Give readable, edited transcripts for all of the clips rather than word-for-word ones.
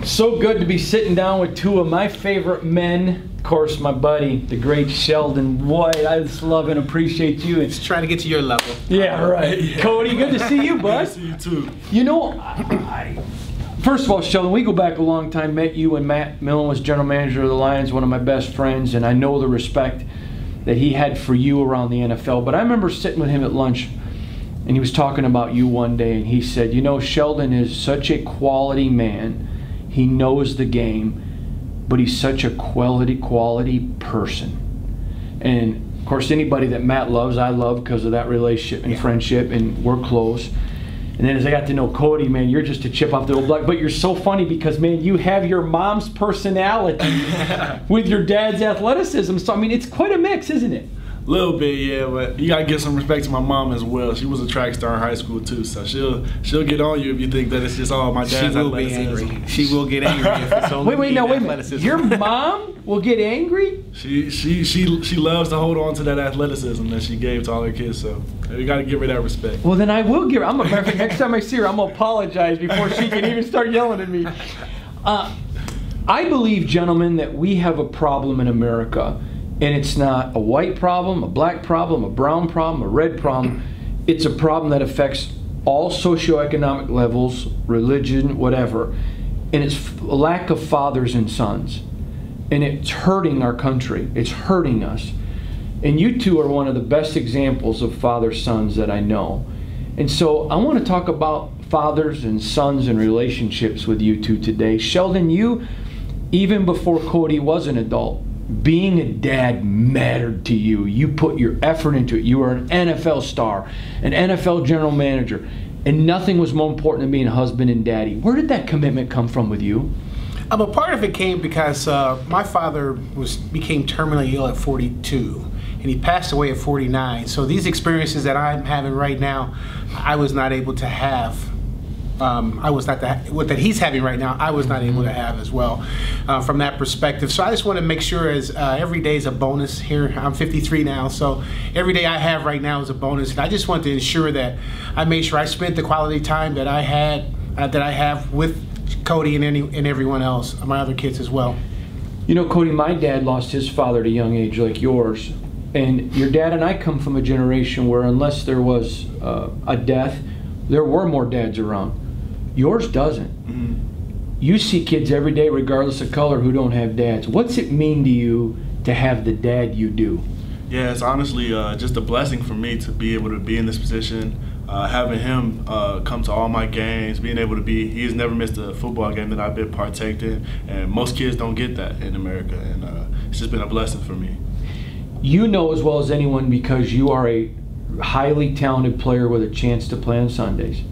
So good to be sitting down with two of my favorite men. Of course, my buddy, the great Sheldon. Boy, I just love and appreciate you. Just trying to get to your level. Yeah, right. Yeah. Cody, good to see you, bud. Good to see you too. You know, first of all, Sheldon, we go back a long time. Met you when Matt Millen was general manager of the Lions, one of my best friends, and I know the respect that he had for you around the NFL. But I remember sitting with him at lunch, and he was talking about you one day, and he said, you know, Sheldon is such a quality man. He knows the game, but he's such a quality person. And of course, anybody that Matt loves, I love because of that relationship and friendship, and we're close. And then as I got to know Cody, man, you're just a chip off the old block. But you're so funny because, man, you have your mom's personality with your dad's athleticism. So, I mean, it's quite a mix, isn't it? A little bit, yeah, but you gotta give some respect to my mom as well. She was a track star in high school too, so she'll get on you if you think that it's just all my dad's athleticism. She will be angry. She will get angry if it's only wait, your mom will get angry? She loves to hold on to that athleticism that she gave to all her kids, so you gotta give her that respect. Well, then I will give her. Next time I see her, I'm gonna apologize before she can even start yelling at me. I believe, gentlemen, that we have a problem in America. And it's not a white problem, a black problem, a brown problem, a red problem. It's a problem that affects all socioeconomic levels, religion, whatever. And it's a lack of fathers and sons. And it's hurting our country. It's hurting us. And you two are one of the best examples of father-sons that I know. And so I want to talk about fathers and sons and relationships with you two today. Sheldon, you, even before Cody was an adult, being a dad mattered to you. You put your effort into it. You were an NFL star, an NFL general manager, and nothing was more important than being a husband and daddy. Where did that commitment come from with you? A part of it came because my father became terminally ill at 42, and he passed away at 49. So these experiences that I'm having right now, I was not able to have. What that he's having right now, I was not able to have as well from that perspective. So I just want to make sure as every day is a bonus here. I'm 53 now, so every day I have right now is a bonus. And I just want to ensure that I made sure I spent the quality time that I have with Cody and everyone else, my other kids as well. You know, Cody, my dad lost his father at a young age like yours. And your dad and I come from a generation where unless there was a death, there were more dads around. Yours doesn't. Mm-hmm. You see kids every day, regardless of color, who don't have dads. What's it mean to you to have the dad you do? Yeah, it's honestly just a blessing for me to be able to be in this position. Having him come to all my games, being able to he's never missed a football game that I've been partaked in, and most kids don't get that in America, and it's just been a blessing for me. You know as well as anyone, because you are a highly talented player with a chance to play on Sundays.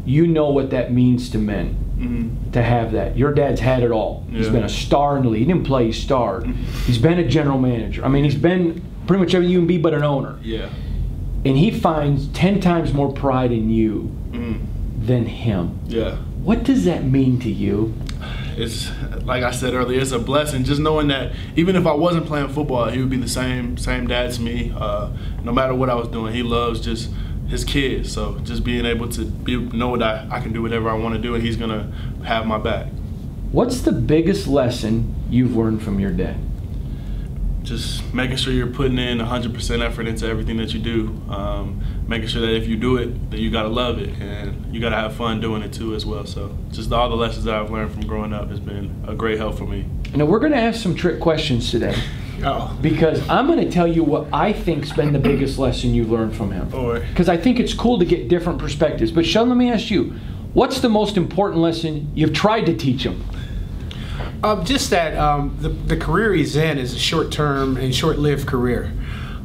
You know what that means to men, to have that. Your dad's had it all. Yeah. He's been a star in the league. He didn't play, he starred. He's been a general manager. I mean, he's been pretty much everything you can be but an owner. Yeah. And he finds 10 times more pride in you than him. Yeah. What does that mean to you? It's, like I said earlier, it's a blessing just knowing that even if I wasn't playing football, he would be the same dad to me. No matter what I was doing, he loves just his kids. So just being able to know that I can do whatever I want to do and he's going to have my back. What's the biggest lesson you've learned from your dad? Just making sure you're putting in 100% effort into everything that you do. Making sure that if you do it, then you got to love it and you got to have fun doing it too as well. So just all the lessons that I've learned from growing up has been a great help for me. Now we're going to ask some trick questions today. Oh. Because I'm going to tell you what I think's been the biggest lesson you've learned from him. Because I think it's cool to get different perspectives. But Sheldon, let me ask you, what's the most important lesson you've tried to teach him? Just that the career he's in is a short-term and short-lived career.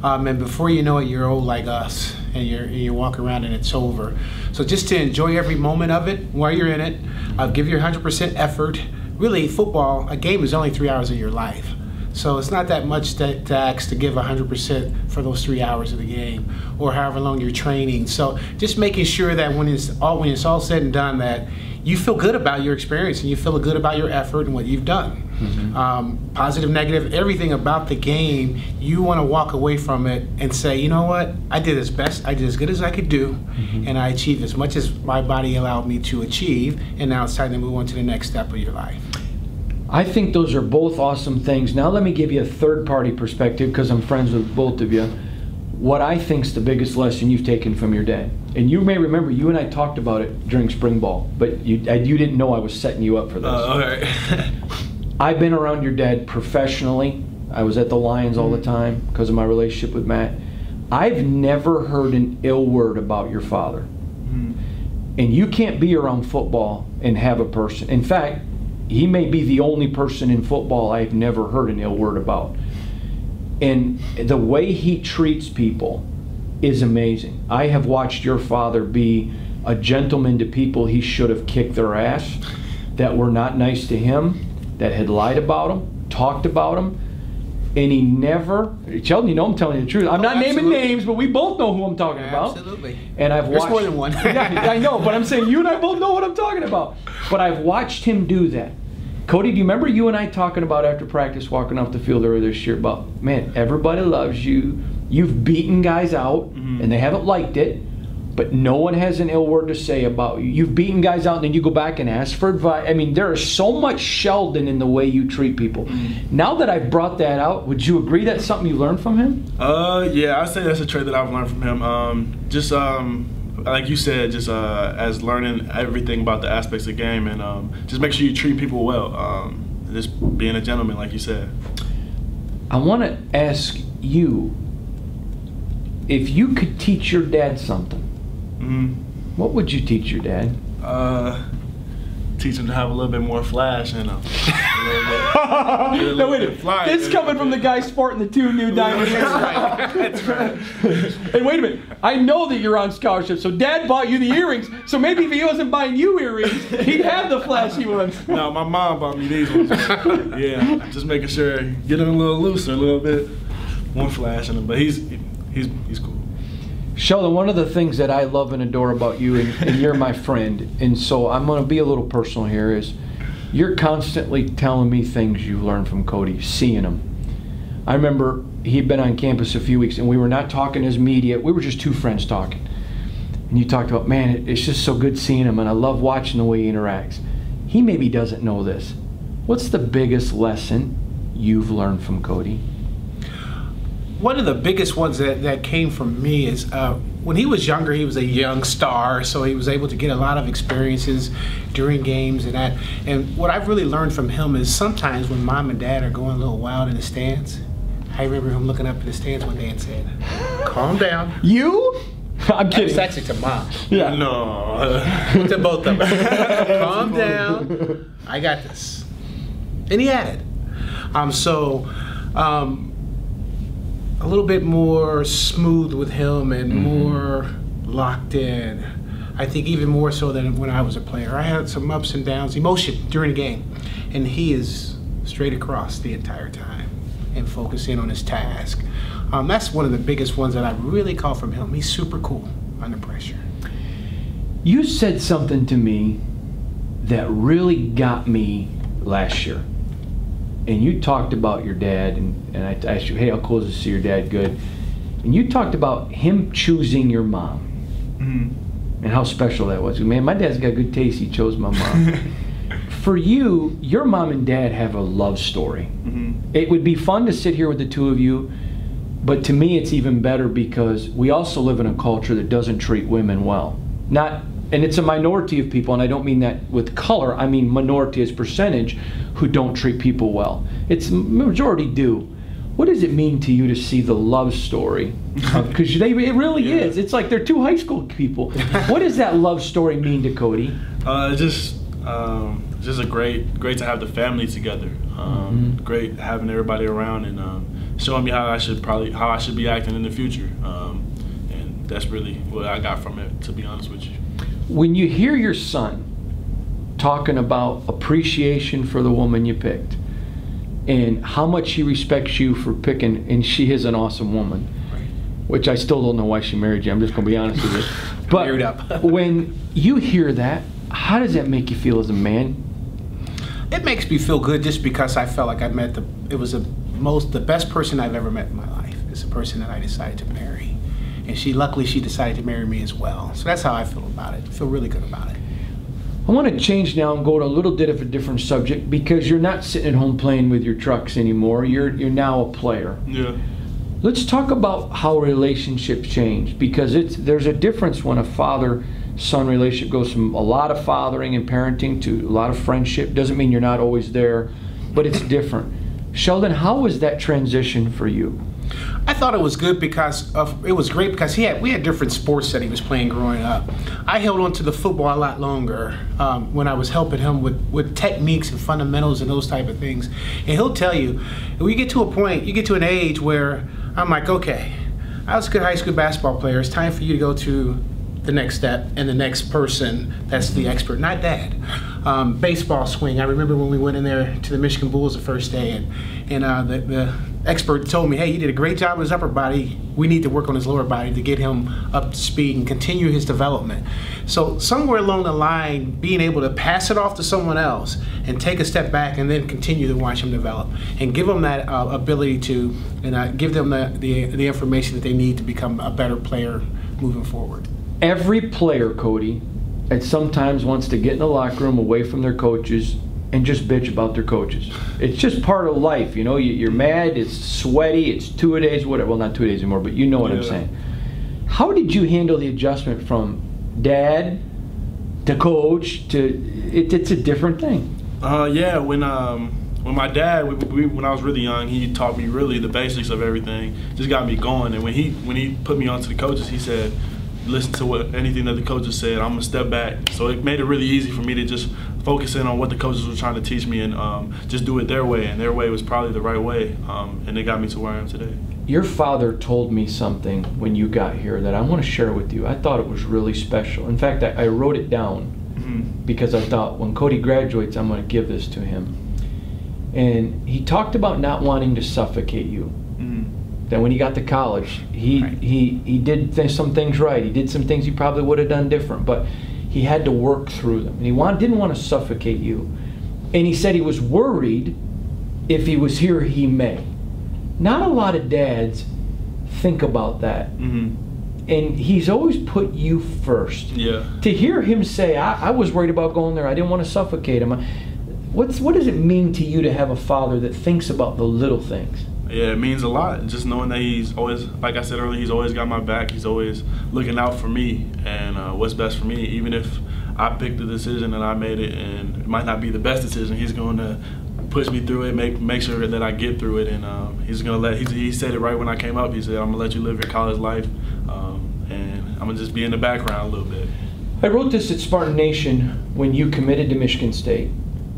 And before you know it, you're old like us, and you walk around and it's over. So just to enjoy every moment of it while you're in it, give your 100% effort. Really, football, a game is only 3 hours of your life. So it's not that much to ask to give 100% for those 3 hours of the game, or however long you're training. So just making sure that when it's all said and done, that you feel good about your experience and you feel good about your effort and what you've done. Positive, negative, everything about the game, you want to walk away from it and say, you know what, I did as good as I could do, and I achieved as much as my body allowed me to achieve, and now it's time to move on to the next step of your life. I think those are both awesome things. Now let me give you a third-party perspective, because I'm friends with both of you. What I think's the biggest lesson you've taken from your dad. And you may remember, you and I talked about it during spring ball, but you didn't know I was setting you up for this. Okay. I've been around your dad professionally. I was at the Lions all the time because of my relationship with Matt. I've never heard an ill word about your father. And you can't be around football and have a person. In fact, he may be the only person in football I've never heard an ill word about. And the way he treats people is amazing. I have watched your father be a gentleman to people he should have kicked their ass, that were not nice to him, that had lied about him, talked about him, and he never, Sheldon, you know I'm telling you the truth. I'm not naming names, but we both know who I'm talking about. Absolutely. And I've watched. There's more than one. Yeah, I know, but I'm saying you and I both know what I'm talking about. But I've watched him do that. Cody, do you remember you and I talking about after practice, walking off the field earlier this year, about, man, everybody loves you. You've beaten guys out, and they haven't liked it, but no one has an ill word to say about you. You've beaten guys out, and then you go back and ask for advice. I mean, there is so much Sheldon in the way you treat people. Now that I've brought that out, would you agree that's something you learned from him? Yeah, I'd say that's a trait that I've learned from him. Like you said, just as learning everything about the aspects of the game, and just make sure you treat people well. Just being a gentleman, like you said. I want to ask you, if you could teach your dad something, what would you teach your dad? Teach him to have a little bit more flash and no, wait a minute. This coming from the guy sporting the 2 new diamond earrings. That's right. And wait a minute. I know that you're on scholarship, so Dad bought you the earrings. So maybe if he wasn't buying you earrings, he'd have the flashy ones. No, my mom bought me these ones. Yeah, just making sure, get them a little looser, a little bit more flash in them. But he's cool. Sheldon, one of the things that I love and adore about you, and you're my friend, and so I'm going to be a little personal here, is you're constantly telling me things you learned from Cody, seeing him. I remember he'd been on campus a few weeks, and we were not talking as media. We were just two friends talking. And you talked about, man, it's just so good seeing him, and I love watching the way he interacts. He maybe doesn't know this. What's the biggest lesson you've learned from Cody? One of the biggest ones that came from me is when he was younger, he was a young star, so he was able to get a lot of experiences during games and that. And what I've really learned from him is sometimes when Mom and Dad are going a little wild in the stands, I remember him looking up in the stands one day and saying, "Calm down." You? I'm kidding. It's actually to Mom. Yeah. No. To both of them. Calm down. I got this. And he had it. A little bit more smooth with him and more locked in. I think even more so than when I was a player. I had some ups and downs, emotion during the game. And he is straight across the entire time and focusing on his task. That's one of the biggest ones that I really call from him. He's super cool under pressure. You said something to me that really got me last year. And you talked about your dad, and I asked you, hey, how cool is it to see your dad good? And you talked about him choosing your mom and how special that was. Man, my dad's got good taste. He chose my mom. For you, your mom and dad have a love story. It would be fun to sit here with the two of you, but to me it's even better because we also live in a culture that doesn't treat women well. And it's a minority of people, and I don't mean that with color, I mean minority as percentage, who don't treat people well. It's majority do. What does it mean to you to see the love story? Because it really is. It's like they're two high school people. What does that love story mean to Cody? Just a great to have the family together. Great having everybody around and showing me how I should be acting in the future. And that's really what I got from it, to be honest with you. When you hear your son talking about appreciation for the woman you picked and how much he respects you for picking, and she is an awesome woman, which I still don't know why she married you, I'm just going to be honest with you. But when you hear that, How does that make you feel as a man? It makes me feel good just because I felt like I met the best person I've ever met in my life. It's the person that I decided to marry. And luckily she decided to marry me as well. So that's how I feel about it. I feel really good about it. I want to change now and go to a little bit of a different subject, because you're not sitting at home playing with your trucks anymore. You're now a player. Yeah. Let's talk about how relationships change, because there's a difference when a father-son relationship goes from a lot of fathering and parenting to a lot of friendship. Doesn't mean you're not always there, but it's different. Sheldon, how was that transition for you? I thought it was good because it was great because we had different sports that he was playing growing up. I held on to the football a lot longer when I was helping him with techniques and fundamentals and those type of things. And he'll tell you, when you get to a point, you get to an age where I'm like, okay, I was a good high school basketball player. It's time for you to go to the next step and the next person that's the expert, not Dad. Baseball swing. I remember when we went in there to the Michigan Bulls the first day, and the expert told me, hey, you did a great job with his upper body. We need to work on his lower body to get him up to speed and continue his development. So somewhere along the line, being able to pass it off to someone else and take a step back and then continue to watch him develop and give them that ability to, and give them the information that they need to become a better player moving forward. Every player, Cody, at sometimes wants to get in the locker room away from their coaches and just bitch about their coaches. It's just part of life, you know. You're mad, it's sweaty, it's 2 days, whatever. Well, not 2 days anymore, but you know what I'm saying. How did you handle the adjustment from dad to coach to it's a different thing? Yeah, when my dad, when I was really young, he taught me really the basics of everything. Just got me going. And when he put me onto the coaches, he said, listen to anything that the coaches said. I'm gonna step back. So it made it really easy for me to just focus in on what the coaches were trying to teach me and just do it their way. And their way was probably the right way. And it got me to where I am today. Your father told me something when you got here that I want to share with you. I thought it was really special. In fact, I wrote it down because I thought when Cody graduates, I'm going to give this to him. And he talked about not wanting to suffocate you. That when he got to college, he did some things right. He did some things he probably would have done different, but he had to work through them. And he didn't want to suffocate you. And he said he was worried if he was here, he may. Not a lot of dads think about that. And he's always put you first. Yeah. To hear him say, I was worried about going there. I didn't want to suffocate him. What does it mean to you to have a father that thinks about the little things? Yeah, it means a lot. Just knowing that he's always, like I said earlier, he's always got my back. He's always looking out for me and what's best for me. Even if I picked the decision and I made it and it might not be the best decision, he's going to push me through it, make sure that I get through it. And he's going to he said it right when I came up. He said, I'm going to let you live your college life and I'm going to just be in the background a little bit. I wrote this at Spartan Nation when you committed to Michigan State.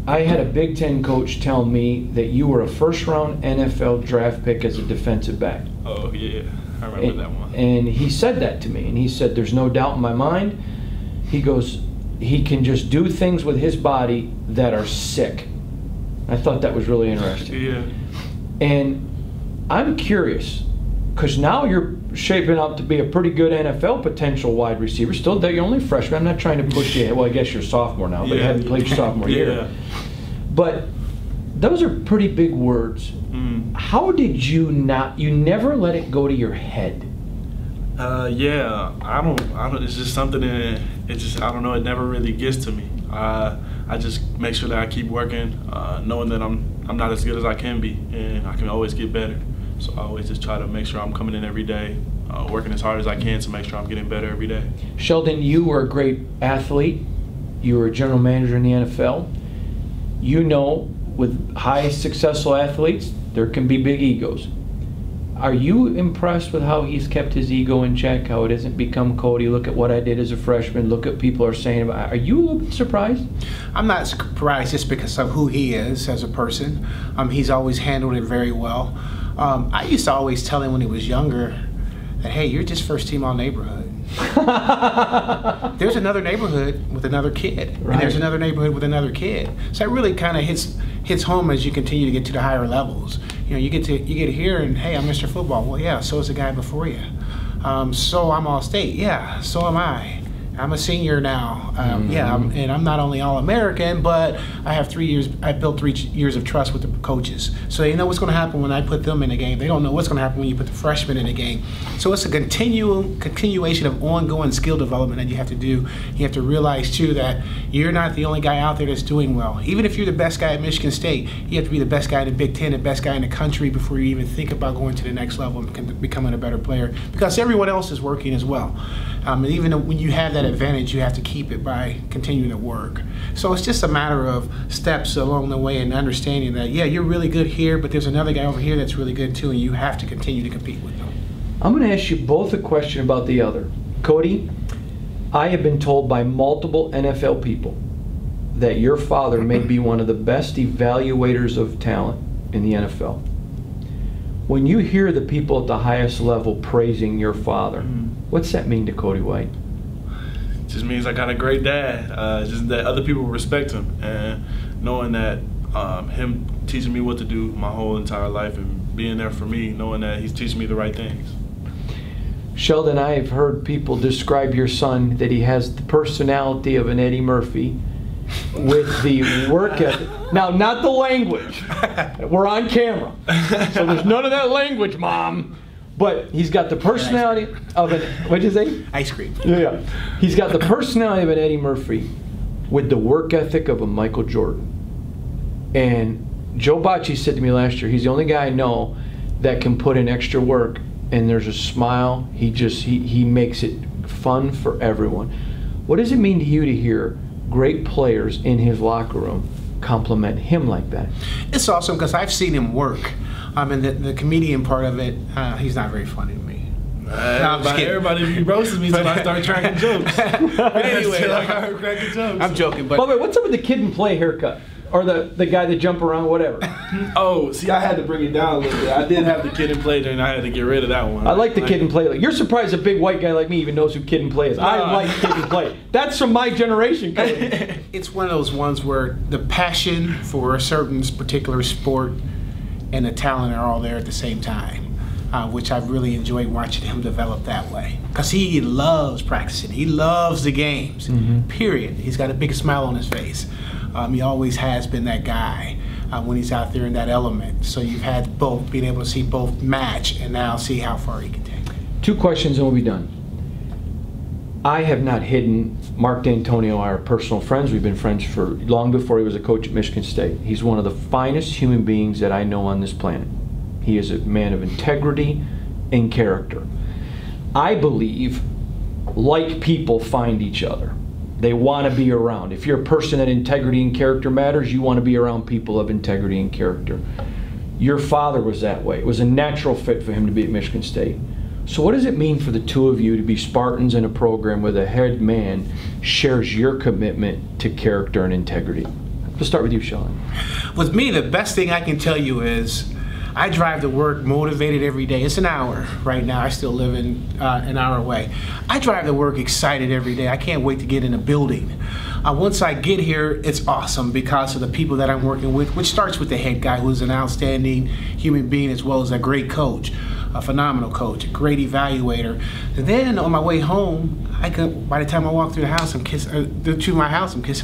I had a Big Ten coach tell me that you were a first-round NFL draft pick as a defensive back. Oh, yeah. I remember that one. And he said that to me, and he said, there's no doubt in my mind. He goes, he can just do things with his body that are sick. I thought that was really interesting. Yeah. And I'm curious, because now you're shaping up to be a pretty good NFL potential wide receiver. Still, you're only a freshman. I'm not trying to push you. Well, I guess you're a sophomore now, but you haven't played your sophomore year. But those are pretty big words. How did you never let it go to your head? Yeah, I don't, it's just something that, I don't know, it never really gets to me. I just make sure that I keep working, knowing that I'm not as good as I can be, and I can always get better. So I always just try to make sure I'm coming in every day, working as hard as I can to make sure I'm getting better every day. Sheldon, you were a great athlete. You were a general manager in the NFL. You know, with high successful athletes, there can be big egos. Are you impressed with how he's kept his ego in check, how it hasn't become Cody, look at what I did as a freshman, look at what people are saying about it. Are you a little bit surprised? I'm not surprised just because of who he is as a person. He's always handled it very well. I used to always tell him when he was younger that, hey, you're just first team all neighborhood. There's another neighborhood with another kid, and there's another neighborhood with another kid. So it really kind of hits home as you continue to get to the higher levels. You know, you get here and, hey, I'm Mr. Football. Well, yeah, so is the guy before you. So I'm All-State. Yeah, so am I. I'm a senior now. Mm-hmm. And I'm not only All-American, but I have 3 years. I built 3 years of trust with the coaches, so they know what's going to happen when I put them in the game. They don't know what's going to happen when you put the freshmen in the game. So it's a continuation of ongoing skill development that you have to do. You have to realize too that you're not the only guy out there that's doing well. Even if you're the best guy at Michigan State, you have to be the best guy in the Big Ten, the best guy in the country before you even think about going to the next level and becoming a better player, because everyone else is working as well. And even when you have that advantage, you have to keep it by continuing to work. So it's just a matter of steps along the way and understanding that, yeah, you're really good here, but there's another guy over here that's really good too, and you have to continue to compete with them. I'm going to ask you both a question about the other. Cody, I have been told by multiple NFL people that your father may be one of the best evaluators of talent in the NFL. When you hear the people at the highest level praising your father, what's that mean to Cody White? Just means I got a great dad. Just that other people respect him, and knowing that him teaching me what to do my whole entire life and being there for me, knowing that he's teaching me the right things. Sheldon, I have heard people describe your son that he has the personality of an Eddie Murphy with the work ethic. Now, not the language. We're on camera, so there's none of that language, Mom. But he's got the personality of an, what'd you say? Ice cream. Yeah. He's got the personality of an Eddie Murphy with the work ethic of a Michael Jordan. And Joe Bocci said to me last year, he's the only guy I know that can put in extra work and there's a smile. He makes it fun for everyone. What does it mean to you to hear great players in his locker room compliment him like that? It's awesome because I've seen him work. And the comedian part of it, he's not very funny to me. Everybody roasts me until I start cracking jokes. Anyway, like I heard cracking jokes. I'm joking, but... By the way, what's up with the kid and play haircut? Or the guy that jump around, whatever? Oh, see, I had to bring it down a little bit. I did have the kid and play there, and I had to get rid of that one. I like the kid and play. You're surprised a big white guy like me even knows who Kid and Play is. No. I like Kid and Play. That's from my generation. It's one of those ones where the passion for a certain particular sport and the talent are all there at the same time, which I've really enjoyed watching him develop that way. Because he loves practicing. He loves the games, period. He's got a big smile on his face. He always has been that guy when he's out there in that element. So you've had both, being able to see both match and now see how far he can take. 2 questions and we'll be done. I have not hidden Mark D'Antonio, our personal friends. We've been friends for long before he was a coach at Michigan State. He's one of the finest human beings that I know on this planet. He is a man of integrity and character. I believe like people find each other. They want to be around. If you're a person that integrity and character matters, you want to be around people of integrity and character. Your father was that way. It was a natural fit for him to be at Michigan State. So what does it mean for the 2 of you to be Spartans in a program where the head man shares your commitment to character and integrity? Let's start with you, Sheldon. With me, the best thing I can tell you is I drive to work motivated every day. It's an hour right now. I still live in an hour away. I drive to work excited every day. I can't wait to get in a building. Once I get here, it's awesome because of the people that I'm working with, which starts with the head guy, who's an outstanding human being as well as a great coach, a phenomenal coach, a great evaluator. And then on my way home, by the time I walk through the house, I'm kissing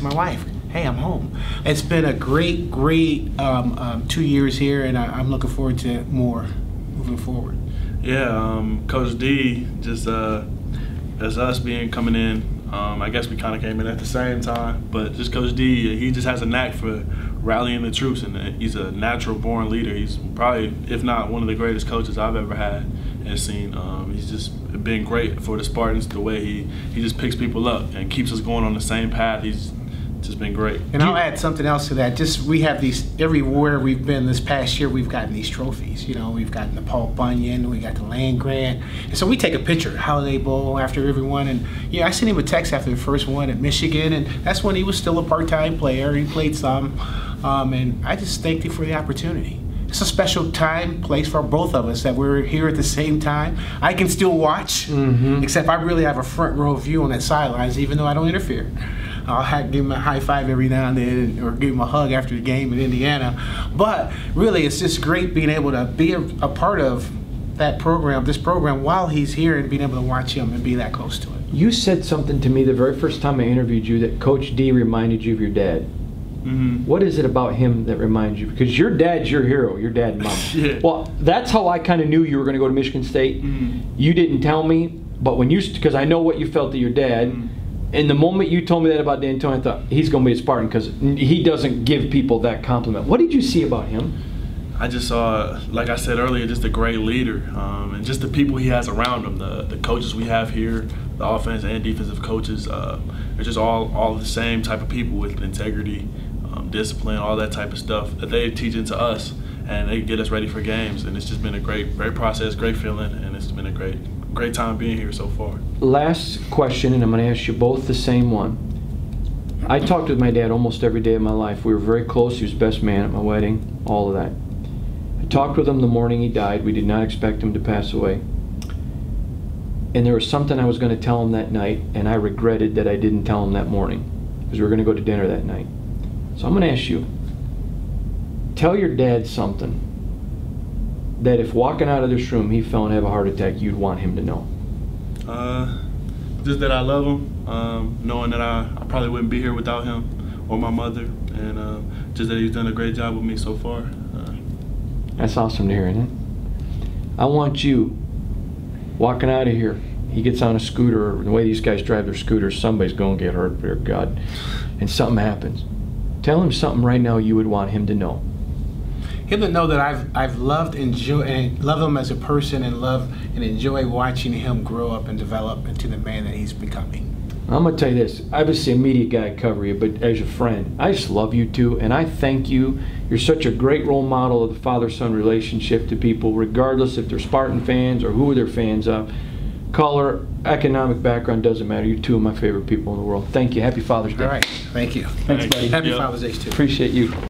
my wife. Hey, I'm home. It's been a great 2 years here, and I'm looking forward to more moving forward. Yeah, Coach D, just as us coming in, I guess we kind of came in at the same time, but just Coach D, he just has a knack for rallying the troops, and he's a natural born leader. He's probably, if not one of the greatest coaches I've ever had and seen. He's just been great for the Spartans, the way he just picks people up and keeps us going on the same path. He's just been great. And I'll add something else to that. Just we have these, everywhere we've been this past year, we've gotten these trophies. You know, we've gotten the Paul Bunyan, we got the land grant. And so we take a picture, Holiday Bowl, after everyone. And yeah, I sent him a text after the first one at Michigan, and that's when he was still a part-time player. He played some, and I just thanked him for the opportunity. It's a special time, place for both of us that we're here at the same time. I can still watch, except I really have a front row view on that sidelines, even though I don't interfere. I'll give him a high five every now and then, or give him a hug after the game in Indiana. But really, it's just great being able to be a part of that program, this program, while he's here, and being able to watch him and be that close to it. You said something to me the very first time I interviewed you that Coach D reminded you of your dad. Mm-hmm. What is it about him that reminds you? Because your dad's your hero, your dad and mom. Yeah. Well, that's how I kind of knew you were going to go to Michigan State. Mm-hmm. You didn't tell me, but when you, because I know what you felt to your dad, and the moment you told me that about D'Antoni, I thought, he's going to be a Spartan because he doesn't give people that compliment. What did you see about him? I just saw, like I said earlier, just a great leader, and just the people he has around him, the coaches we have here, the offense and defensive coaches, they're just all the same type of people with integrity, discipline, all that type of stuff that they teach into us, and they get us ready for games. And it's just been a great process, great feeling, and it's been a great time being here so far. Last question, and I'm going to ask you both the same one. I talked with my dad almost every day of my life. We were very close. He was best man at my wedding, all of that. I talked with him the morning he died. We did not expect him to pass away. And there was something I was going to tell him that night, and I regretted that I didn't tell him that morning because we were going to go to dinner that night. So I'm going to ask you, tell your dad something that if walking out of this room he fell and have a heart attack, you'd want him to know. Just that I love him, knowing that I probably wouldn't be here without him or my mother, and just that he's done a great job with me so far. That's awesome to hear, isn't it? I want you walking out of here. He gets on a scooter, or the way these guys drive their scooters, somebody's going to get hurt, dear God, and something happens. Tell him something right now you would want him to know. Him to know that I've loved and love him as a person, and love and enjoy watching him grow up and develop into the man that he's becoming. I'm going to tell you this. Obviously, a media guy, I cover you, but as a friend, I just love you too, and I thank you. You're such a great role model of the father-son relationship to people, regardless if they're Spartan fans or who they're fans of. Color, economic background, doesn't matter. You're two of my favorite people in the world. Thank you. Happy Father's Day. All right. Thank you. Thanks, buddy. Happy Father's Day, too. Appreciate you.